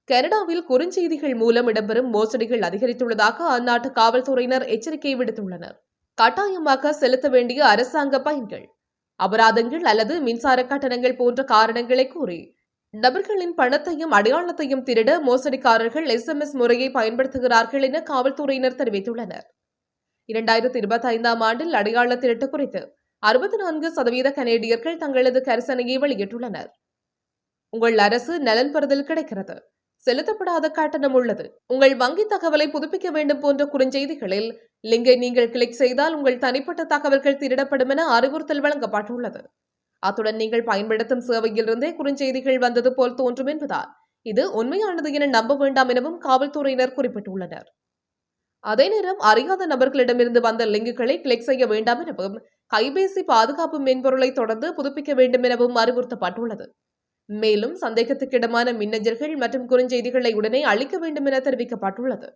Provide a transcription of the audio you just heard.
கனடாவில் குறுஞ்செய்திகள் மூலம் இடம்பெறும் மோசடிகள் அதிகரித்துள்ளதாக அந்நாட்டு காவல்துறையினர் எச்சரிக்கை விடுத்துள்ளனர். கட்டாயமாக செலுத்த வேண்டிய அரசாங்க பயன்கள், அபராதங்கள் அல்லது மின்சார கட்டணங்கள் போன்ற காரணங்களை கூறி நபர்களின் பணத்தையும் அடையாளத்தையும் திருட மோசடிக்காரர்கள் SMS முறையை பயன்படுத்துகிறார்கள் என காவல்துறையினர் தெரிவித்துள்ளனர். 2025ஆம் ஆண்டில் அடையாள திருட்டு குறித்து 64% கனேடியர்கள் தங்களது கரிசனையை வெளியிட்டுள்ளனர். உங்கள் அரசு நலன் பெறுதல் கிடைக்கிறது, செலுத்தப்படாத கட்டணம் உள்ளது, உங்கள் வங்கி தகவலை புதுப்பிக்க வேண்டும் போன்ற குறுஞ்செய்திகளில் லிங்கை நீங்கள் கிளிக் செய்தால் உங்கள் தனிப்பட்ட தகவல்கள் திருடப்படும் என அறிவுறுத்தல் வழங்கப்பட்டுள்ளது. அத்துடன் நீங்கள் பயன்படுத்தும் சேவையிலிருந்தே குறுஞ்செய்திகள் வந்தது போல் தோன்றும் என்பதால் இது உண்மையானது என நம்ப வேண்டாம் எனவும் காவல்துறையினர் குறிப்பிட்டுள்ளனர். அதே நேரம் அறியாத நபர்களிடமிருந்து வந்த லிங்குகளை கிளிக் செய்ய வேண்டாம் எனவும் கைபேசி பாதுகாப்பு மென்பொருளை தொடர்ந்து புதுப்பிக்க வேண்டும் எனவும் அறிவுறுத்தப்பட்டுள்ளது. மேலும் சந்தேகத்துக்கிடமான மின்னஞ்சல்கள் மற்றும் குறுஞ்செய்திகளை உடனே அழிக்க வேண்டும் என தெரிவிக்கப்பட்டுள்ளது.